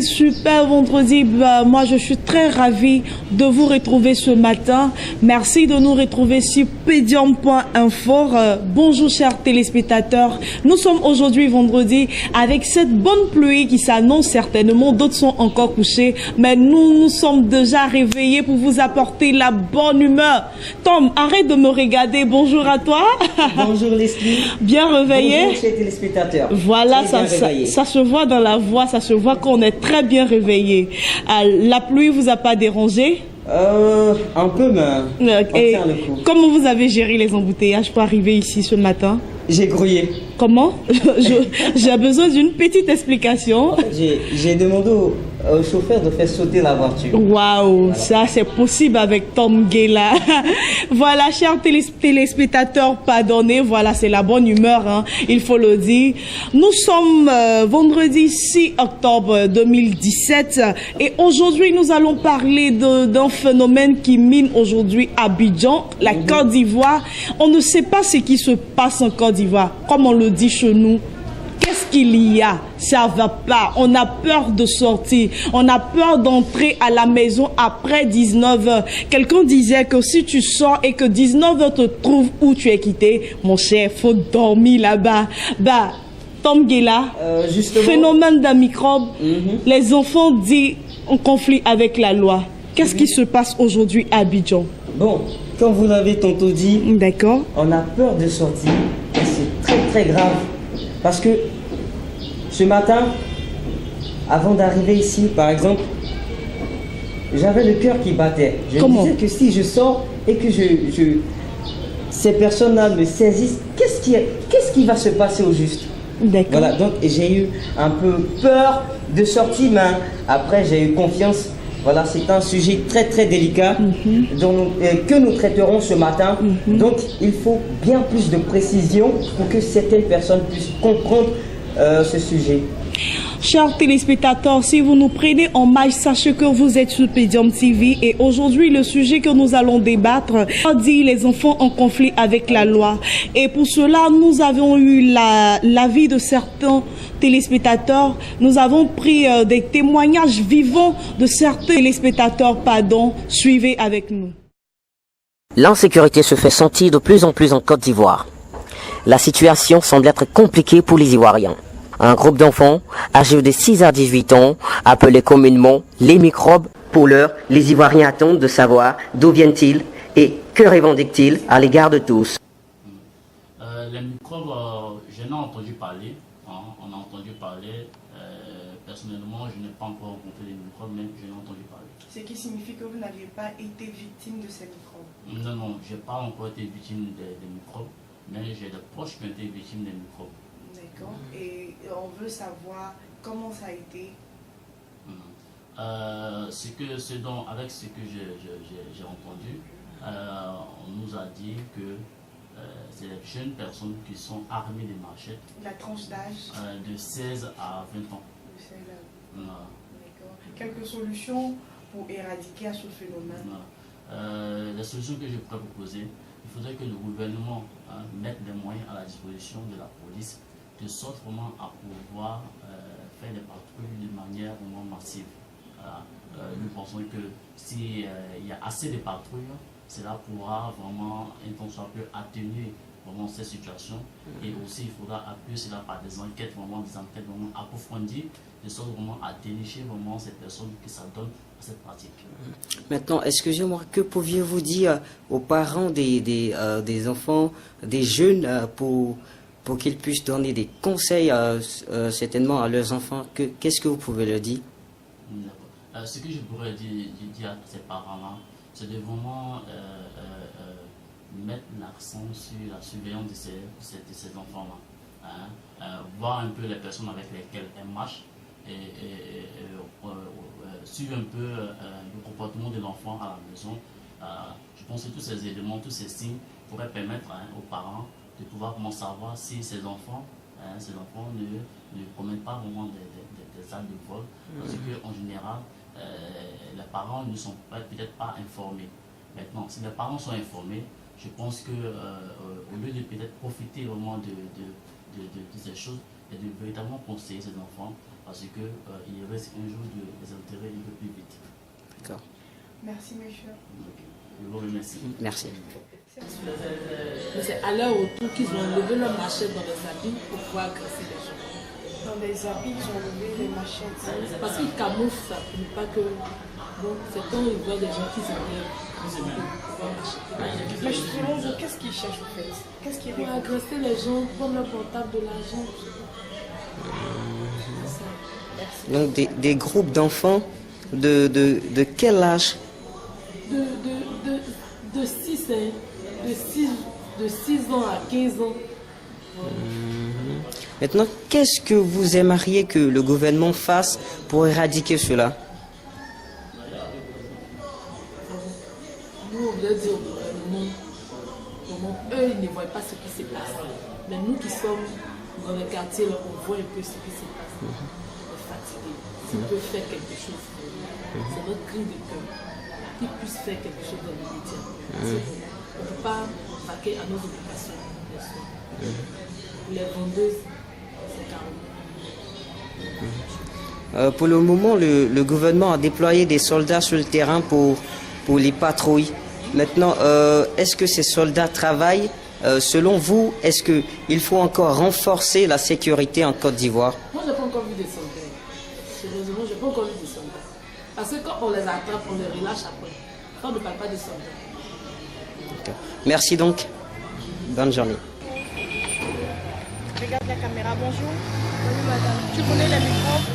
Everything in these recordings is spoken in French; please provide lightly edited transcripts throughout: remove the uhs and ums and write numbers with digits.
super vendredi. Moi, je suis très ravie de vous retrouver ce matin. Merci de nous retrouver sur pedium.info. Bonjour, chers téléspectateurs. Nous sommes aujourd'hui vendredi avec cette bonne pluie qui s'annonce certainement. D'autres sont encore couchés, mais nous sommes déjà réveillés pour vous apporter la bonne humeur. Tom, arrête de me regarder. Bonjour à toi. Bonjour Leslie. Bien réveillé. Bonjour chers téléspectateurs. Voilà, ça se voit dans la voix, ça se voit qu'on est très bien réveillé. La pluie vous a pas dérangé? Un peu, mais on tient le coup. Comment vous avez géré les embouteillages pour arriver ici ce matin? J'ai grouillé. Comment? J'ai besoin d'une petite explication. J'ai demandé au chauffeur de faire sauter la voiture. Waouh, voilà. Ça c'est possible avec Tom Gela. Voilà, chers téléspectateurs, pardonnez, voilà, c'est la bonne humeur, hein, il faut le dire. Nous sommes vendredi 6 octobre 2017 et aujourd'hui nous allons parler d'un phénomène qui mine aujourd'hui Abidjan, la Côte d'Ivoire. On ne sait pas ce qui se passe en Côte d'Ivoire, comme on le dit chez nous. Qu'est-ce qu'il y a? Ça va pas. On a peur de sortir. On a peur d'entrer à la maison après 19h. Quelqu'un disait que si tu sors et que 19h te trouve où tu es quitté, mon cher, faut dormir là-bas. Bah, Tom Gela, phénomène d'un microbe. Les enfants disent en conflit avec la loi. Qu'est-ce qui se passe aujourd'hui à Abidjan? Bon, comme vous l'avez tantôt dit, d'accord, on a peur de sortir et c'est très très grave. Parce que ce matin, avant d'arriver ici, par exemple, j'avais le cœur qui battait. Je me disais que si je sors et que ces personnes-là me saisissent, qu'est-ce qui va se passer au juste? Voilà, donc j'ai eu un peu peur de sortir, mais après j'ai eu confiance. Voilà, c'est un sujet très très délicat que nous traiterons ce matin. Donc il faut bien plus de précision pour que certaines personnes puissent comprendre ce sujet. Chers téléspectateurs, si vous nous prenez en marche, sachez que vous êtes sur Pedium TV et aujourd'hui le sujet que nous allons débattre dit les enfants en conflit avec la loi. Et pour cela, nous avons eu l'avis de certains téléspectateurs. Nous avons pris des témoignages vivants de certains téléspectateurs. Suivez avec nous. L'insécurité se fait sentir de plus en plus en Côte d'Ivoire. La situation semble être compliquée pour les Ivoiriens. Un groupe d'enfants âgés de 6 à 18 ans, appelés communément les microbes. Pour l'heure, les Ivoiriens attendent de savoir d'où viennent-ils et que revendiquent-ils à l'égard de tous. Les microbes, j'en ai entendu parler. On a entendu parler. Personnellement, je n'ai pas encore rencontré les microbes, mais je n'ai entendu parler. Ce qui signifie que vous n'aviez pas été victime de ces microbes? Non, je n'ai pas encore été victime des microbes, mais j'ai des proches qui ont été victimes des microbes. D'accord. Et on veut savoir comment ça a été. Avec ce que j'ai entendu, on nous a dit que c'est les jeunes personnes qui sont armées de machettes. La tranche d'âge de 16 à 20 ans. De 16 à 20 ans. D'accord. Quelques solutions pour éradiquer ce phénomène? La solution que je pourrais proposer, il faudrait que le gouvernement mette des moyens à la disposition de la police de sorte vraiment à pouvoir faire des patrouilles de manière vraiment massive. Nous pensons que s'il y a assez de patrouilles, cela pourra vraiment, un temps soit peu, atténuer vraiment ces situations. Et aussi, il faudra appuyer cela par des enquêtes vraiment approfondies, de sorte vraiment à dénicher vraiment ces personnes qui s'adonnent à cette pratique. Maintenant, excusez-moi, que pouviez-vous dire aux parents des enfants, des jeunes, pour qu'ils puissent donner des conseils certainement à leurs enfants? Qu'est-ce que vous pouvez leur dire? Ce que je pourrais dire à ces parents-là, c'est de vraiment mettre l'accent sur la surveillance de ces enfants-là. Voir un peu les personnes avec lesquelles elles marchent et suivre un peu le comportement de l'enfant à la maison. Je pense que tous ces éléments, tous ces signes pourraient permettre aux parents de pouvoir comment savoir si ces enfants ne commettent pas vraiment des actes de vol. Parce qu'en général, les parents ne sont peut-être pas informés. Maintenant, si les parents sont informés, je pense que au lieu de peut-être profiter vraiment de ces choses et de véritablement conseiller ces enfants, parce que il risque un jour de les enterrer un peu plus vite. D'accord. Merci, monsieur. Je vous remercie. Merci. Mais c'est à leur retour qu'ils ont enlevé leur machette dans les habits pour pouvoir agresser les gens. Dans les habits, ils ont levé les machettes. Parce qu'ils camouflent ça pour ne pas que. Donc c'est quand ils voient des gens qui s'enlèvent pour pouvoir macheter. Mais selon vous, qu'est-ce qu'ils cherchent au fait? Qu'est-ce qu'ils Pour veulent? agresser les gens, prendre leur portable, de l'argent. Donc des groupes d'enfants de quel âge? De 6 ans à 15 ans. Maintenant, qu'est-ce que vous aimeriez que le gouvernement fasse pour éradiquer cela? Nous, on voulait dire au gouvernement, eux, ils ne voient pas ce qui se passe. Mais nous qui sommes dans les quartiers, là, on voit un peu ce qui se passe. On est fatigués. S'ils peuvent faire quelque chose, c'est notre cri de cœur. Qu'ils puissent faire quelque chose dans les médias. On ne peut pas vaquer à nos occupations. Les vendeuses, c'est carrément. Pour le moment, le gouvernement a déployé des soldats sur le terrain pour les patrouilles. Maintenant, est-ce que ces soldats travaillent? Selon vous, est-ce qu'il faut encore renforcer la sécurité en Côte d'Ivoire? Moi, je n'ai pas encore vu des soldats. Sérieusement, je n'ai pas encore vu des soldats. Parce que quand on les attrape, on les relâche après. On ne parle pas de soldats. D'accord. Merci donc. Bonne journée. Regarde la caméra, bonjour. Bonjour madame. Tu connais les microbes?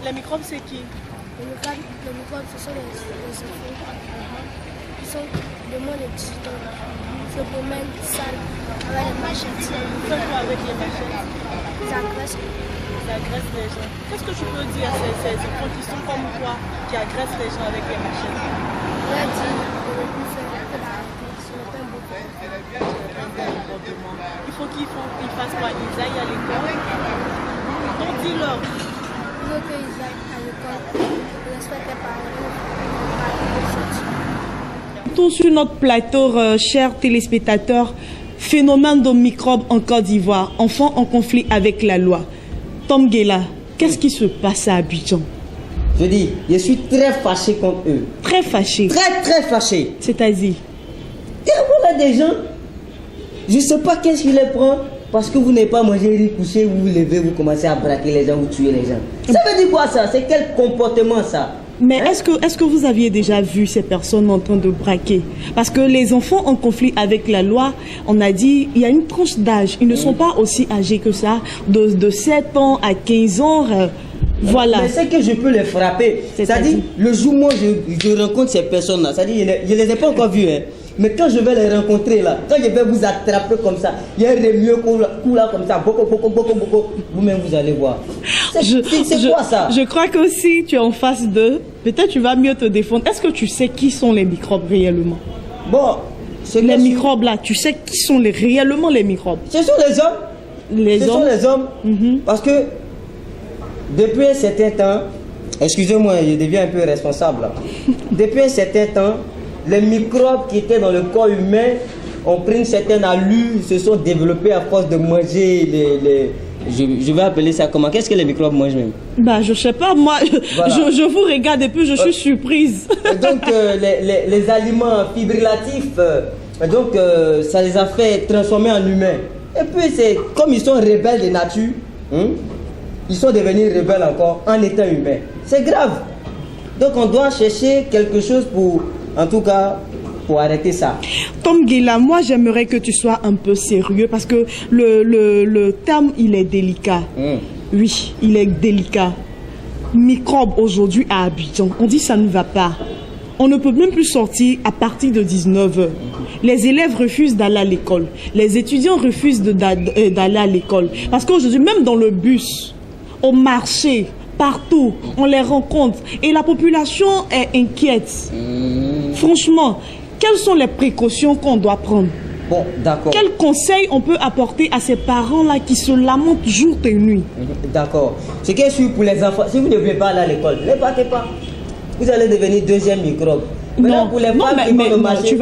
Les microbes, c'est qui? Les microbes, ce sont les enfants qui sont de moins de 18 ans. Ils se promènent sales avec les machettes. Ils font quoi avec les machettes? Ils agressent. Ils agressent les gens. Qu'est-ce que tu peux dire à ces enfants qui sont comme toi, qui agressent les gens avec les machettes? On a dit de ne plus faire ce n'est pas un bon comportement. Il faut qu'ils fassent quoi? Ils aillent à l'école. Donc dis-leur. Il faut qu'ils aillent à l'école, ils respectent les parents. Sur notre plateau, chers téléspectateurs, phénomène de microbes en Côte d'Ivoire, enfants en conflit avec la loi. Tom Guela, qu'est-ce qui se passe à Abidjan? Je dis, je suis très fâché contre eux. Très fâché. Très, très fâché. C'est-à-dire? Et voilà des gens, je ne sais pas qu'est-ce qui les prend, parce que vous n'avez pas mangé riz couché, vous vous levez, vous commencez à braquer les gens, vous tuez les gens. Ça veut dire quoi ça? C'est quel comportement ça? Mais est-ce que vous aviez déjà vu ces personnes en train de braquer? Parce que les enfants en conflit avec la loi, on a dit, il y a une tranche d'âge. Ils ne sont pas aussi âgés que ça, de 7 ans à 15 ans. Voilà. Mais c'est que je peux les frapper. C'est-à-dire, le jour où moi je rencontre ces personnes-là, c'est-à-dire, je ne les ai pas encore vues, hein. Mais quand je vais les rencontrer là, quand je vais vous attraper comme ça, il y a un mieux coup là comme ça, beaucoup, vous-même vous allez voir. C'est quoi ça? Je crois que si tu es en face d'eux, peut-être tu vas mieux te défendre. Est-ce que tu sais qui sont les microbes réellement? Bon, les microbes là, tu sais qui sont réellement les microbes? Ce sont les hommes. Ce sont les hommes. Parce que depuis un certain temps, excusez-moi, je deviens un peu responsable là. Depuis un certain temps, les microbes qui étaient dans le corps humain ont pris une certaine allure, se sont développés à force de manger les je vais appeler ça comment? Qu'est-ce que les microbes mangent même? Bah, je sais pas, moi, voilà. je vous regarde et puis je suis surprise. Et donc, les aliments fibrillatifs, donc, ça les a fait transformer en humains. Et puis, c'est comme ils sont rebelles de nature, ils sont devenus rebelles encore en étant humains. C'est grave. Donc, on doit chercher quelque chose pour, en tout cas, pour arrêter ça. Tom Guela, moi j'aimerais que tu sois un peu sérieux parce que le terme il est délicat. Oui, il est délicat. Microbe aujourd'hui à Abidjan, on dit ça ne va pas. On ne peut même plus sortir à partir de 19h. Les élèves refusent d'aller à l'école. Les étudiants refusent d'aller à l'école. Parce qu'aujourd'hui, même dans le bus, au marché, partout, on les rencontre. Et la population est inquiète. Franchement, quelles sont les précautions qu'on doit prendre? Bon, d'accord. Quels conseils on peut apporter à ces parents-là qui se lamentent jour et nuit? D'accord. Ce qui est sûr pour les enfants, si vous ne voulez pas aller à l'école, ne partez pas. Vous allez devenir deuxième microbe. Maintenant, pour les femmes qui vont au marché,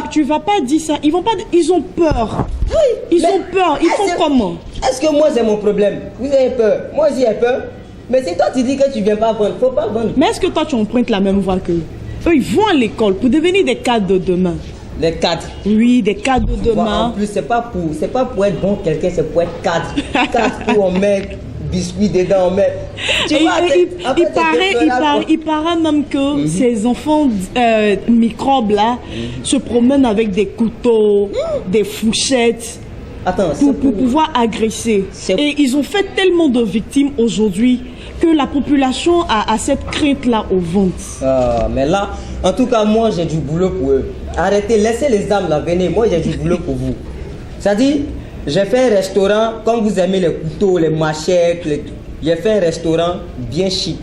tu vas pas dire ça. Ils vont pas. Ils ont peur. Oui. Ils ont peur. Ils font comment? Est-ce que moi c'est mon problème? Vous avez peur? Moi aussi j'ai peur. Mais si toi tu dis que tu viens pas vendre, faut pas vendre. Mais est-ce que toi tu empruntes la même voie qu'eux? Eux, ils vont à l'école pour devenir des cadres de demain. Les cadres. Oui, des cadres de En demain. plus, c'est pas pour être bon quelqu'un, c'est pour être cadre. Cadre où on met biscuits dedans, on met. Tu Et vois, il paraît même que ces enfants microbes là se promènent avec des couteaux, des fourchettes Attends, pour pouvoir agresser. C'est- Et ils ont fait tellement de victimes aujourd'hui que la population a cette crainte là au ventre. Mais là, en tout cas, moi j'ai du boulot pour eux. Arrêtez, laissez les dames là, venez. Moi j'ai du boulot pour vous. C'est-à-dire, j'ai fait un restaurant, comme vous aimez les couteaux, les machettes, j'ai fait un restaurant bien chic.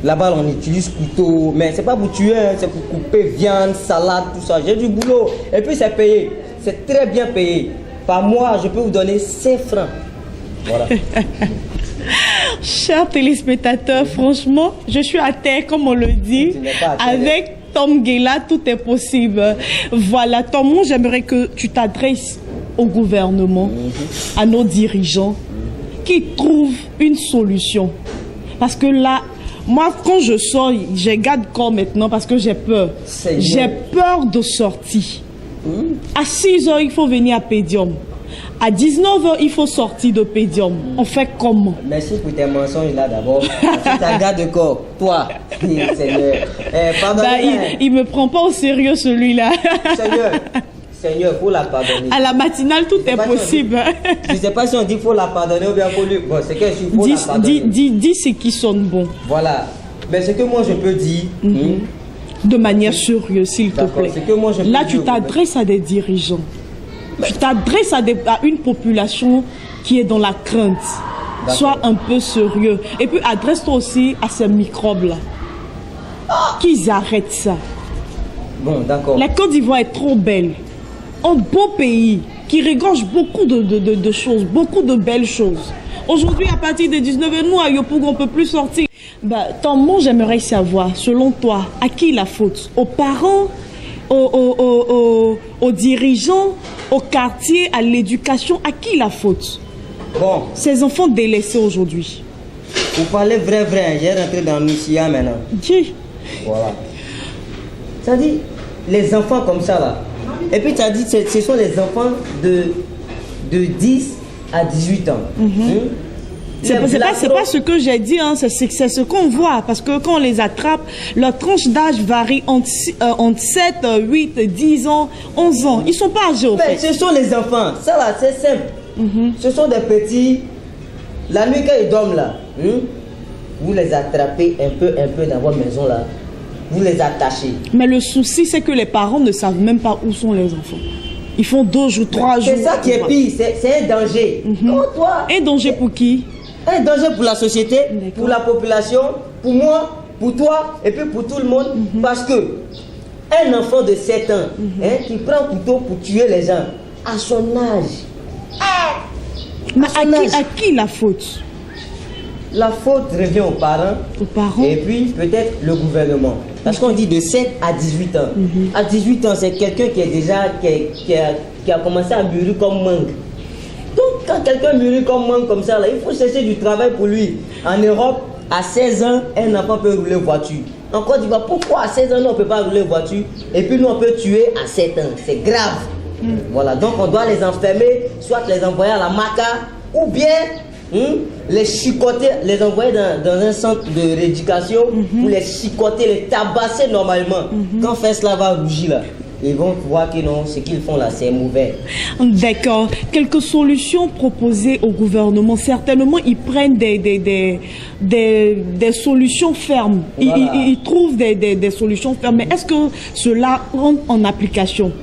Là-bas, on utilise couteau, mais c'est pas pour tuer, hein, c'est pour couper viande, salade, tout ça. J'ai du boulot. Et puis c'est payé. C'est très bien payé. Par mois, je peux vous donner 5 francs. Voilà. Chers téléspectateurs, franchement, je suis à terre, comme on le dit. Tu n'es pas à terre. Avec Tom Guela, tout est possible. Voilà, Tom, moi, j'aimerais que tu t'adresses au gouvernement, à nos dirigeants, qui trouvent une solution. Parce que là, moi, quand je sors, je garde corps maintenant parce que j'ai peur. Seigneur. J'ai peur de sortir. À 6 h, il faut venir à Pédium. À 19 h, il faut sortir de Pédium. On fait comment? Merci pour tes mensonges là d'abord. C'est ta garde de corps. Toi, Seigneur. Pardonnez. Bah, il me prend pas au sérieux celui-là. Seigneur, faut la pardonner. À la matinale, tout est pas si on possible. Je sais pas si on dit faut la pardonner ou bien faut lui. Bon, c'est que je faut la pardonner. Dis ce qui sonne bon. Voilà. Mais ce que moi je peux dire. De manière sérieuse, s'il te D'accord, plaît. c'est que moi, je peux Là, dire tu t'adresses à des dirigeants. Tu t'adresses à une population qui est dans la crainte. D'accord. Sois un peu sérieux. Et puis, adresse-toi aussi à ces microbes-là. Qu'ils arrêtent ça. Bon, d'accord. La Côte d'Ivoire est trop belle. Un beau pays qui regorge beaucoup de choses, beaucoup de belles choses. Aujourd'hui, à partir de 19h, nous, à Yopougon, on ne peut plus sortir. Bah, Tom, moi, j'aimerais savoir, selon toi, à qui la faute? Aux parents, aux dirigeants, au quartier, à l'éducation, à qui la faute? Bon, Ces enfants délaissés aujourd'hui. vous parlez vrai. J'ai rentré dans Missia maintenant. Dis. Voilà. Ça dit, les enfants comme ça là. Et puis tu as dit, ce sont les enfants de 10 à 18 ans. C'est pas ce que j'ai dit, hein, c'est ce qu'on voit. Parce que quand on les attrape, leur tranche d'âge varie entre 7, 8, 10 ans, 11 ans. Ils ne sont pas âgés au Mais fait. ce sont les enfants. Ça là, c'est simple. Ce sont des petits. La nuit quand ils dorment là, vous les attrapez un peu dans votre maison là. Vous les attachez. Mais le souci, c'est que les parents ne savent même pas où sont les enfants. Ils font 2 jours, 3 jours. C'est ça qui est pire, c'est un danger. Comme toi. Un danger pour qui? Un danger pour la société, pour la population, pour moi, pour toi et puis pour tout le monde. Parce que un enfant de 7 ans qui prend un couteau pour tuer les gens, à son âge. Mais son âge. à qui la faute? La faute revient aux parents. Aux parents? Et puis peut-être le gouvernement. Parce qu'on dit de 7 à 18 ans. À 18 ans, c'est quelqu'un qui est déjà qui a commencé à mûrir comme mangue. Donc quand quelqu'un mûrit comme mangue comme ça, là, il faut chercher du travail pour lui. En Europe, à 16 ans, un enfant peut rouler voiture. En Côte d'Ivoire, pourquoi à 16 ans, nous, on ne peut pas rouler voiture? Et puis nous, on peut tuer à 7 ans. C'est grave. Voilà, donc on doit les enfermer, soit les envoyer à la Maca, ou bien les chicoter, les envoyer dans un centre de rééducation, pour les chicoter, les tabasser normalement. Quand fait cela va rougir là, ils vont voir que non, ce qu'ils font là, c'est mauvais. D'accord. Quelques solutions proposées au gouvernement. Certainement, ils prennent des solutions fermes. Voilà. Ils trouvent des solutions fermes. Mais est-ce que cela rentre en application?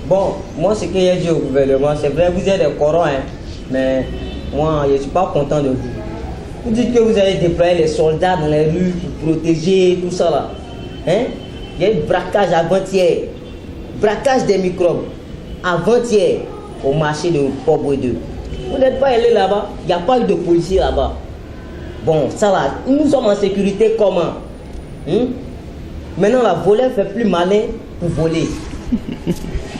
Bon, moi, ce que j'ai dit au gouvernement, c'est vrai, vous êtes des corons, hein, mais moi, je ne suis pas content de vous. Vous dites que vous allez déployer les soldats dans les rues pour protéger tout ça là. Hein? Il y a eu braquage avant-hier. Braquage des microbes. Avant-hier, au marché de Port-Boué 2. Vous n'êtes pas allé là-bas. Il n'y a pas eu de policiers là-bas. Bon, ça là, nous sommes en sécurité comment? Maintenant, la voleur fait plus malin pour voler.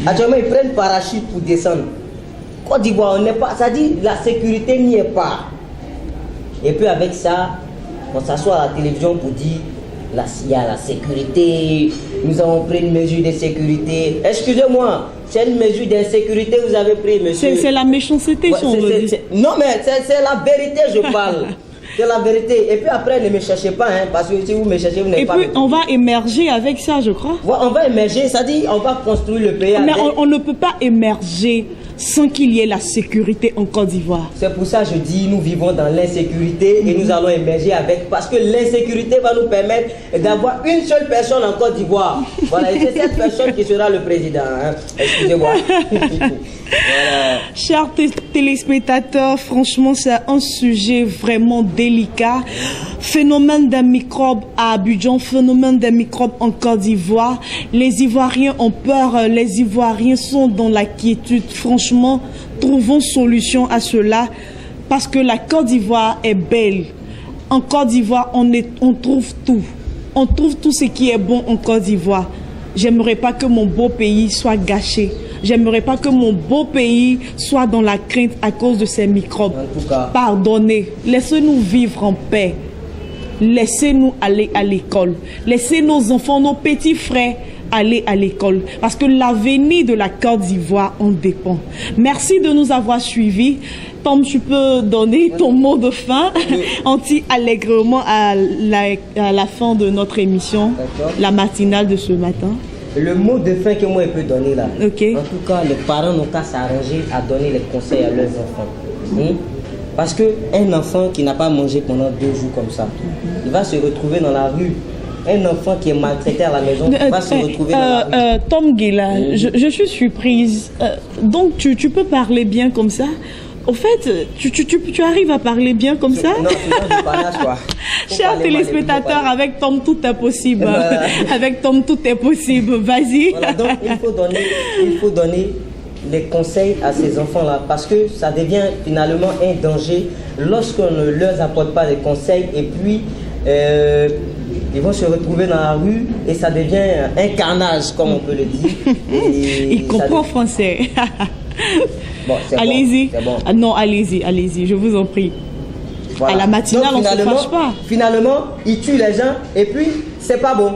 Actuellement, ils prennent parachute pour descendre. Côte d'Ivoire, on n'est pas. Ça dit, la sécurité n'y est pas. Et puis avec ça, on s'assoit à la télévision pour dire, là, il y a la sécurité, nous avons pris une mesure de sécurité. Excusez-moi, c'est une mesure d'insécurité que vous avez pris, monsieur. C'est la méchanceté, Ouais, si on veut dire. non, mais c'est la vérité, je parle. C'est la vérité. Et puis après, ne me cherchez pas, hein, parce que si vous me cherchez, vous n'avez Et pas... puis, on va émerger avec ça, je crois. Ouais, on va émerger, ça dit, on va construire le pays Mais avec... on ne peut pas émerger sans qu'il y ait la sécurité en Côte d'Ivoire. C'est pour ça que je dis, nous vivons dans l'insécurité et nous allons émerger avec, parce que l'insécurité va nous permettre d'avoir une seule personne en Côte d'Ivoire. Voilà, et c'est cette personne qui sera le président. Hein. Excusez-moi. Voilà. Chers téléspectateurs, franchement, c'est un sujet vraiment délicat. Phénomène d'un microbe à Abidjan, phénomène d'un microbe en Côte d'Ivoire. Les Ivoiriens ont peur, les Ivoiriens sont dans la quiétude. Franchement, trouvons solution à cela parce que la Côte d'Ivoire est belle. En Côte d'Ivoire, on trouve tout. On trouve tout ce qui est bon en Côte d'Ivoire. J'aimerais pas que mon beau pays soit gâché. J'aimerais pas que mon beau pays soit dans la crainte à cause de ces microbes. En tout cas, pardonnez, laissez-nous vivre en paix. Laissez-nous aller à l'école. Laissez nos enfants, nos petits frères aller à l'école. Parce que l'avenir de la Côte d'Ivoire en dépend. Merci de nous avoir suivis. Tom, tu peux donner ton mot de fin anti-allègrement à la fin de notre émission, la matinale de ce matin. Le mot de fin que moi je peux donner là. Okay. En tout cas, les parents n'ont qu'à s'arranger à donner les conseils à leurs enfants. Parce qu'un enfant qui n'a pas mangé pendant 2 jours comme ça, il va se retrouver dans la rue. Un enfant qui est maltraité à la maison va se retrouver dans la rue. Tom Guéla, je suis surprise. Donc tu peux parler bien comme ça? Au fait, tu arrives à parler bien comme ça? Non, je parle à soi. Chers téléspectateurs, avec Tom, tout est possible. Avec Tom, tout est possible. Vas-y. Voilà, donc il faut donner les conseils à ces enfants-là parce que ça devient finalement un danger lorsqu'on ne leur apporte pas les conseils et puis ils vont se retrouver dans la rue et ça devient un carnage, comme on peut le dire. Il comprend français. Bon, allez-y. Bon. Ah, non, allez-y, je vous en prie. Voilà. À la matinale, on ne se fâche pas. Finalement, ils tuent les gens et puis c'est pas bon.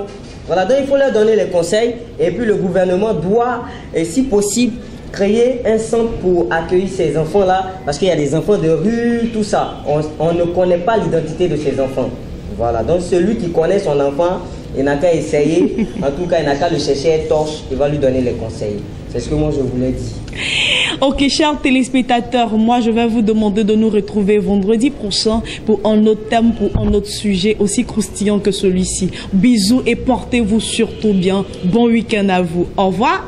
Voilà, donc il faut leur donner les conseils et puis le gouvernement doit, si possible, créer un centre pour accueillir ces enfants-là parce qu'il y a des enfants de rue, tout ça. On ne connaît pas l'identité de ces enfants. Voilà, donc celui qui connaît son enfant, il n'a qu'à essayer, en tout cas il n'a qu'à le chercher à torche, il va lui donner les conseils. C'est ce que moi je voulais dire. Ok, chers téléspectateurs, moi je vais vous demander de nous retrouver vendredi prochain pour un autre thème, pour un autre sujet aussi croustillant que celui-ci. Bisous et portez-vous surtout bien. Bon week-end à vous. Au revoir.